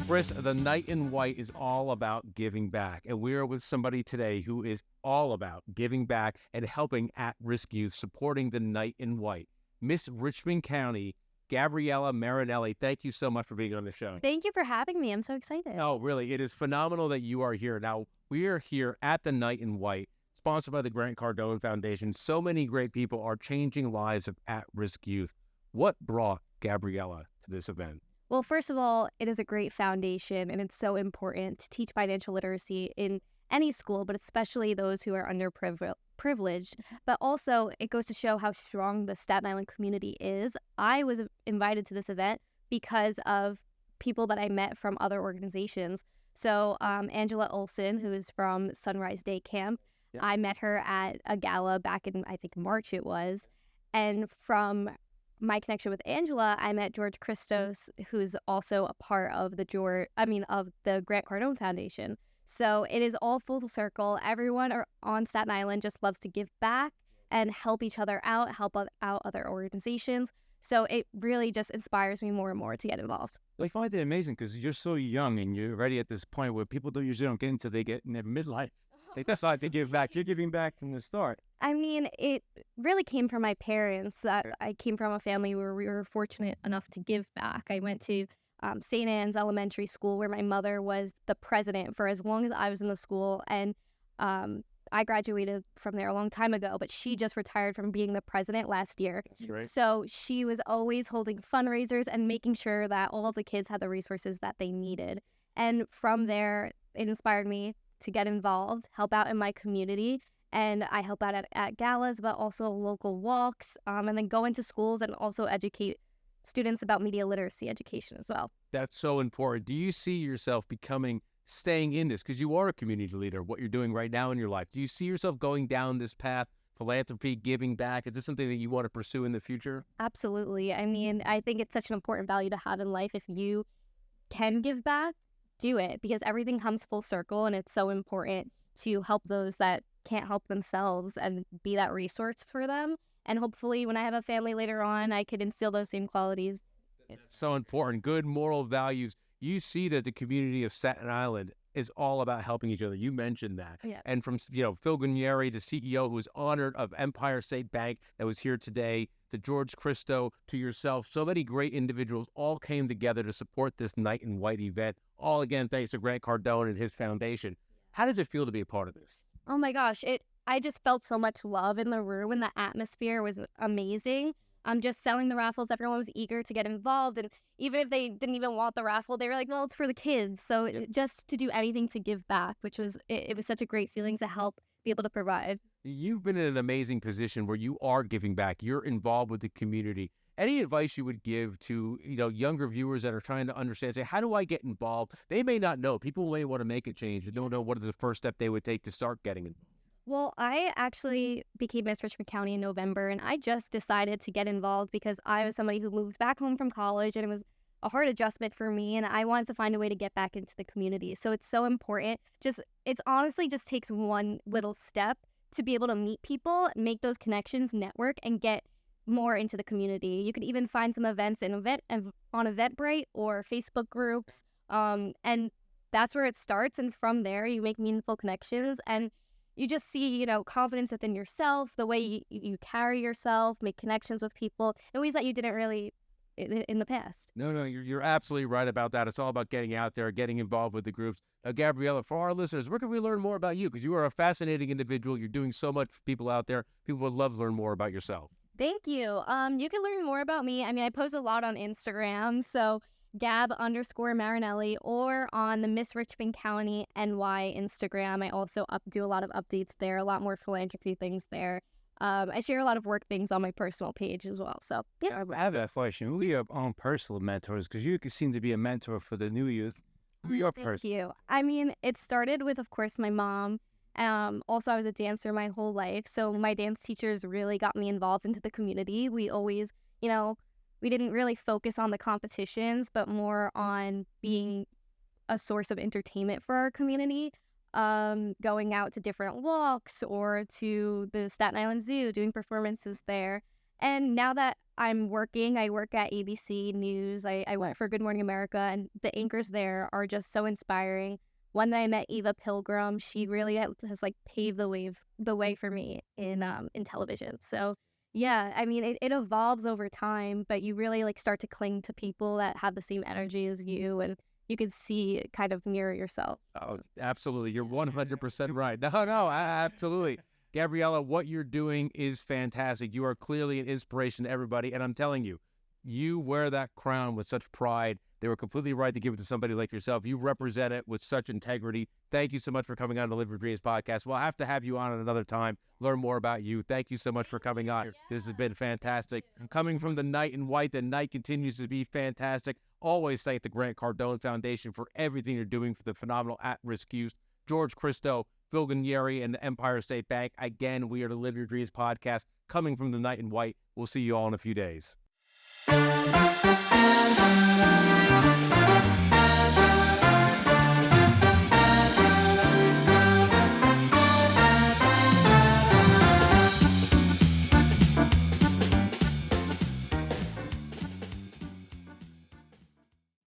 Chris, the Night in White is all about giving back. And we are with somebody today who is all about giving back and helping at-risk youth, supporting the Night in White. Miss Richmond County, Gabriella Marinelli, thank you so much for being on the show. Thank you for having me. I'm so excited. Oh, really, it is phenomenal that you are here. Now, we are here at the Night in White, sponsored by the Grant Cardone Foundation. So many great people are changing lives of at-risk youth. What brought Gabriella to this event? Well, first of all, it is a great foundation, and it's so important to teach financial literacy in any school, but especially those who are underprivileged. But also, it goes to show how strong the Staten Island community is. I was invited to this event because of people that I met from other organizations. So Angela Olson, who is from Sunrise Day Camp, I met her at a gala back in, I think, March it was. And from my connection with Angela, I met George Christo, who's also a part of the Grant Cardone Foundation. So it is all full circle. Everyone on Staten Island just loves to give back and help each other out, help out other organizations. So it really just inspires me more and more to get involved. I find it amazing because you're so young and you're already at this point where people usually don't get until they get in their midlife. They decide to give back. You're giving back from the start. I mean, it really came from my parents. I came from a family where we were fortunate enough to give back. I went to St. Anne's Elementary School, where my mother was the president for as long as I was in the school. And I graduated from there a long time ago, but she just retired from being the president last year. That's great. So she was always holding fundraisers and making sure that all of the kids had the resources that they needed. And from there, it inspired me to get involved, help out in my community. And I help out at galas, but also local walks, and then go into schools and also educate students about media literacy education as well. That's so important. Do you see yourself staying in this? Because you are a community leader, what you're doing right now in your life. Do you see yourself going down this path, philanthropy, giving back? Is this something that you want to pursue in the future? Absolutely. I mean, I think it's such an important value to have in life. If you can give back, do it, because everything comes full circle, and it's so important to help those that can't help themselves and be that resource for them. And hopefully when I have a family later on, I could instill those same qualities. That's so important. Good moral values. You see that the community of Staten Island is all about helping each other. You mentioned that. Yeah. And from Phil Guarnieri, the CEO who was honored of Empire State Bank that was here today, to George Christo, to yourself, so many great individuals all came together to support this Night in White event. All again, thanks to Grant Cardone and his foundation. How does it feel to be a part of this? Oh my gosh, I just felt so much love in the room, and the atmosphere was amazing. Just selling the raffles, everyone was eager to get involved, and even if they didn't even want the raffle, they were like, well, it's for the kids. So just to do anything to give back, which was, it was such a great feeling to help be able to provide. You've been in an amazing position where you are giving back. You're involved with the community. Any advice you would give to younger viewers that are trying to understand, say, how do I get involved? They may not know. People may want to make a change. They don't know what is the first step they would take to start getting involved. Well, I actually became Miss Richmond County in November, and I just decided to get involved because I was somebody who moved back home from college, and it was a hard adjustment for me, and I wanted to find a way to get back into the community. So it's so important. It's honestly just takes one little step to be able to meet people, make those connections, network, and get more into the community. You could even find some events on Eventbrite or Facebook groups, and that's where it starts. And from there, you make meaningful connections, and you just see, confidence within yourself, the way you carry yourself, make connections with people in ways that you didn't really in the past. No, you're absolutely right about that. It's all about getting out there, getting involved with the groups. Now, Gabriella, for our listeners, where can we learn more about you? Because you are a fascinating individual. You're doing so much for people out there. People would love to learn more about yourself. Thank you. You can learn more about me. I mean, I post a lot on Instagram, so Gab_Marinelli, or on the Miss Richmond County NY Instagram. I also do a lot of updates there, a lot more philanthropy things there. I share a lot of work things on my personal page as well. So, yeah. I have that question. Who are your own personal mentors? Because you seem to be a mentor for the new youth. Who are your Thank you. I mean, it started with, of course, my mom. Also, I was a dancer my whole life. So my dance teachers really got me involved into the community. We always, we didn't really focus on the competitions, but more on being a source of entertainment for our community. Going out to different walks or to the Staten Island Zoo, doing performances there. And now that I'm working, I work at ABC News. I work for Good Morning America, and the anchors there are just so inspiring. One that I met, Eva Pilgrim, she really has like paved the way for me in television. So yeah, I mean, it evolves over time, but you really like start to cling to people that have the same energy as you, and you can see kind of mirror yourself. Oh, absolutely. You're 100% right. No, absolutely. Gabriella, what you're doing is fantastic. You are clearly an inspiration to everybody. And I'm telling you, you wear that crown with such pride. They were completely right to give it to somebody like yourself. You represent it with such integrity. Thank you so much for coming on the Live Your Dreams podcast. We'll have to have you on at another time, learn more about you. Thank you so much for coming on. This has been fantastic. Coming from the Knight in White, the night continues to be fantastic. Always thank the Grant Cardone Foundation for everything you're doing for the phenomenal at-risk youth. George Christo, Phil Guarnieri, and the Empire State Bank. Again, we are the Live Your Dreams podcast, coming from the Knight in White. We'll see you all in a few days.